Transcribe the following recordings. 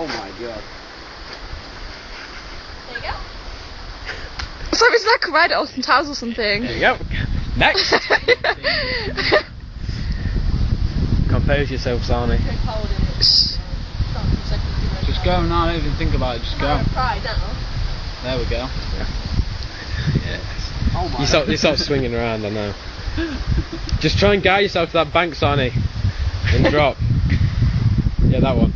Oh my god. There you go. So it's like a ride at Austin Towers or something. There you go. Next. Compose yourself, Sarnie. Just go now, don't even think about it, just go. Pride now. There we go. Yes. Oh my You start swinging around, I know. Just try and guide yourself to that bank, Sarnie. And drop. Yeah, that one.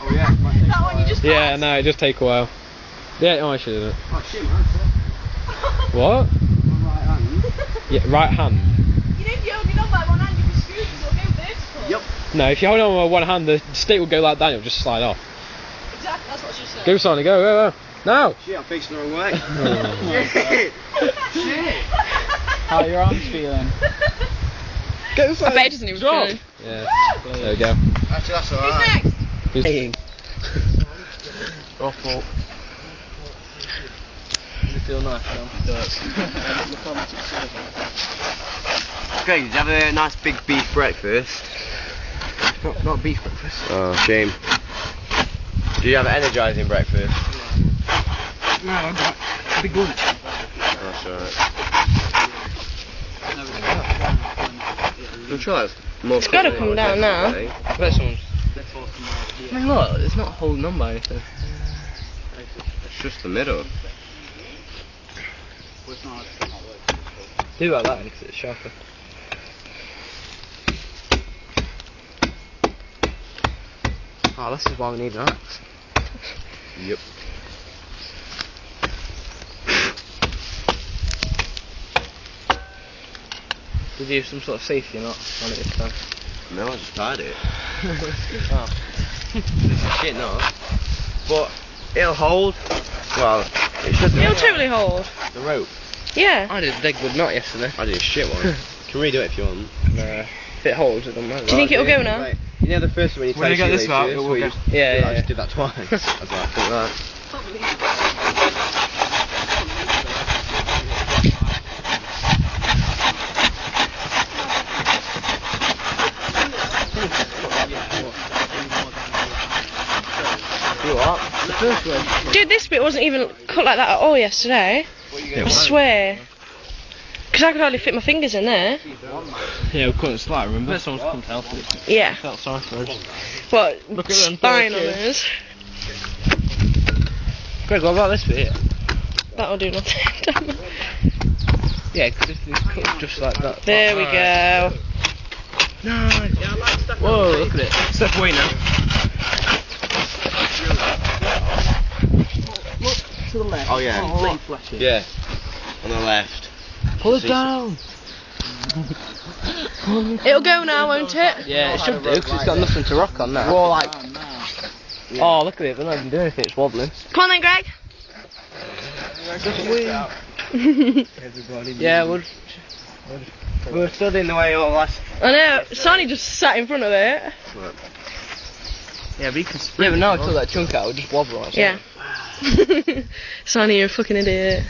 Oh yeah. That one you just Yeah, passed. no, it just take a while. Yeah, oh, I should have done Oh shit, man. it. What? My right hand. Yeah, right hand. You know, if you hold it on by one hand, you can scoot, so it'll go vertical. Yep. No, if you hold on with one hand, the stick will go like that, it'll just slide off. Exactly, that's what she said. Go, Sarnie, go. Now! Shit, I'm facing the wrong way. Oh. Shit. Shit. How are your arms feeling? Go, I bet he doesn't even drop. feel. Yeah, there we go. Actually, that's Who's alright. next? Who's Paying. Awful. Does it feel nice now? It does. Greg, did you have a nice big beef breakfast? Not beef breakfast. Oh, shame. Do you have an energising breakfast? No, I got a big lunch. That's alright. I'm sure that's more. It's gotta come down now. This one's. I mean, look, it's not holding on by anything. It's just the middle. Do like that because it's sharper. Oh, this is why we need an axe. Yep. Did you have some sort of safety knot on it this time? No, I just tied it. Oh. It's a shit knot. But it'll hold. Well, it should. It'll totally hold. The rope. Yeah. I did a big good knot yesterday. I did a shit one. Can redo it if you want. Nah. If it holds, it doesn't matter. Do you think it'll go now? Right. You know the first one when you When you tie get this out, shoelaces, it will where you go. just- Yeah, yeah, I just yeah. did that twice. I was like, fuck that. You what? The first one. Dude, this bit wasn't even cut like that at all yesterday. I swear. Because I could hardly fit my fingers in there. Yeah, we couldn't slide, remember? First one couldn't help it. Yeah. Felt sorry for us. What? Look at them Spine on poor kids. us. Greg, what about this bit here? That'll do nothing. Damn it. Yeah, because if it's cut just like that. There we go. No. Whoa, look at it. Step away now. Look to the left. Oh, yeah. Oh, left flashing. Yeah. On the left. Pull it down. It'll go now, won't it? Yeah, it should do because it's got nothing to rock on now. We're all like, oh look at it, we're not even doing anything, it's wobbling. Come on then, Greg. Yeah, we're stood in the way all last. I know. Sonny just sat in front of it. Yeah, but you can split. Yeah, but now I took that chunk out, it would just wobble like Yeah. Sonny, you're a fucking idiot.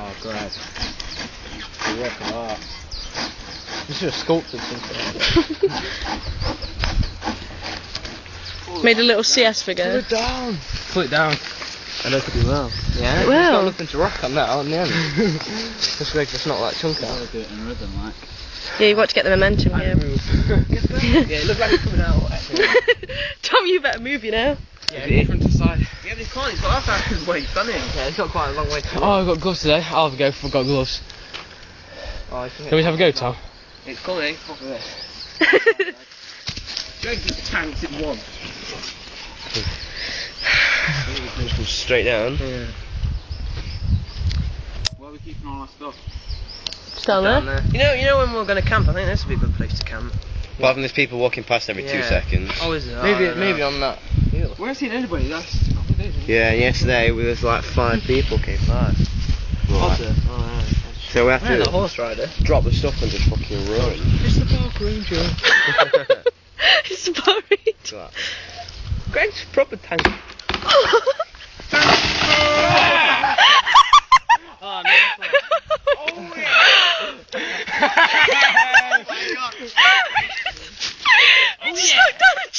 Oh, great. You're working hard. You should have sculpted something. Made a little CS figure. Pull it down. Pull it down. I don't think it will. Yeah, It will. It's got nothing to rock on that on the end. Just like just not that chunk out. Do it in rhythm, like. Yeah, you've got to get the momentum here. Yeah, it looks like it's coming out. Tom, you better move, you know. Yeah, different to side. Yeah, but he can't, he's got that way funny. Yeah, it's got quite a long way to go. Oh, I've got gloves today. I'll have a go if I've got gloves. Oh, I think Can we have a go, Tom? it's coming. Look at this. Greg just tanked it one. Just come straight down. Yeah. Where are we keeping all our stuff? Just down there. You know when we're going to camp, I think this would be a good place to camp. Apart from there's people walking past every 2 seconds. Oh, is it? Maybe on that. We haven't seen anybody last couple of days. Yeah, and yesterday there was like 5 people came by. Was Right. it? Oh, right. So we have Yeah, that to horse rider. drop the stuff and just fucking run. It's the park ranger. It's boring. Like, Greg's proper tank. Oh, no. He just knocked down a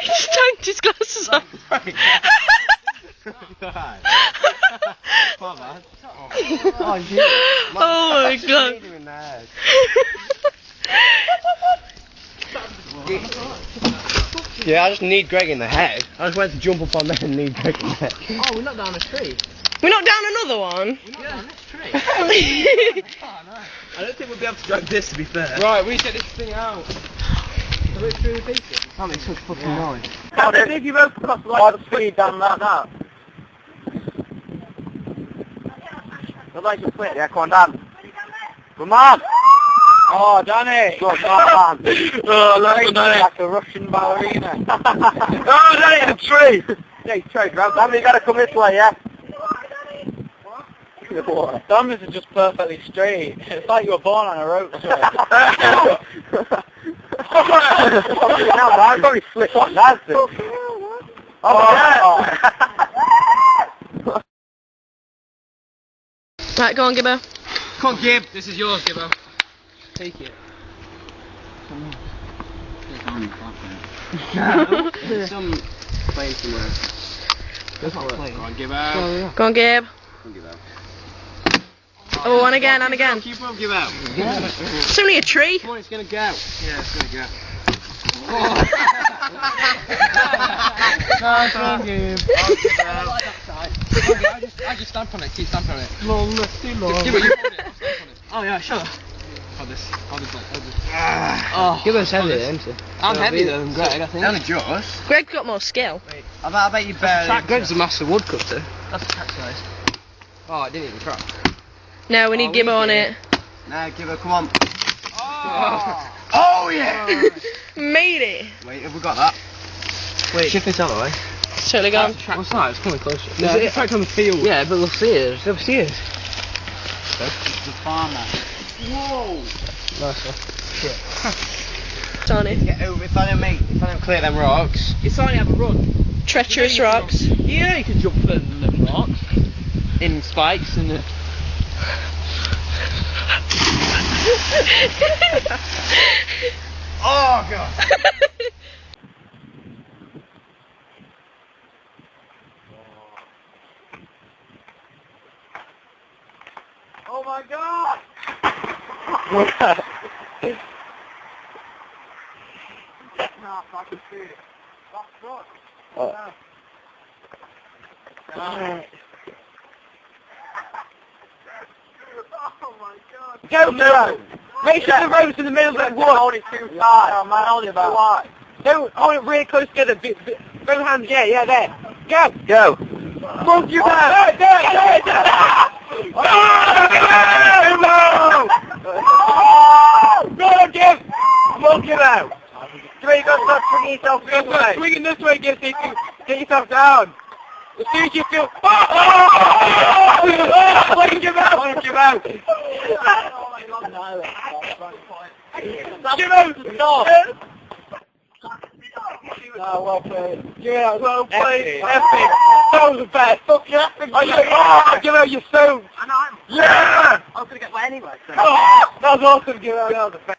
He just tanked his glasses off. Oh, shit. Oh my god. Yeah, I just need Greg in the head. I just went to jump up on there and need Greg in the head. Oh, we're not down a tree. We knocked down another one. We're not down this tree. I don't think we'll be able to drag this, to be fair. Right, we set this thing out. Are we through the pieces? That makes such fucking noise. How did if you both cross like the speed down that now? I'd like to split. Yeah, come on, Dan. Come on! Oh, Danny! Good man. Oh, look, Danny. Like a Russian ballerina. Oh, Danny, a tree! Yeah, he's trying to grab that. You gotta come this way, yeah? Some is just perfectly straight. It's like you were born on a rope swing. I'd probably slip on that. Right, go on, Gibbo. Come on, Gib. This is yours, Gibbo. Take it. There's some plane somewhere. Go on, Gibbo. Go on, Gib. I'll give out. Oh, and again, and again. Keep on, give out. It's only a tree. Come on, it's gonna go. Yeah, it's gonna go. Nice one, Gib. I just stamp on it. Keep stamping on it. Long, too long. Gibbo, you hold it. I'll stamp on it. Oh yeah, sure. Hold this. Hold this. Hold this. Oh, Give us heavy, isn't it? I'm heavier than Greg, I think. Down the jaws. Greg's got more skill. I bet you barely. Greg's a massive woodcutter. That's a track size. Oh, I didn't even try. No, we need Gibbo on it. Nah, give her, come on. Oh, Oh yeah! Made it. Wait, have we got that? Wait, shift this out of the way. It's totally gone. what's that? It's coming closer. No, it's tracked on the field. Yeah, but they'll see it. They'll see it. The farmer. Whoa! Nice one. Darn it. Get over. If I don't clear them rocks. It's only have a run. Treacherous rocks. Yeah, you can jump further than the rocks. In spikes and Oh god! Oh my god! Nah, I can see it. That's good. Oh my god. Go to the road. Make sure the road's in the middle of the wood. Hold it too tight. Oh man, hold it about. Why? Don't hold it really close together. Both hands, yeah, there. Go. Go. Move you back. Go. Go, Jim. Smoke him out. Come on, you gotta start swinging yourself this way. Swinging this way, Jim, so you can get yourself down. As soon as you feel... Swing him out! Jim out! Stop! Oh, well played. Yeah, well played. Epic. That was the best. Fuck you, epic. Oh, give out your soap. I know. Yeah! I was going to get wet anyway. So. Oh, that was awesome, give out. That was the best.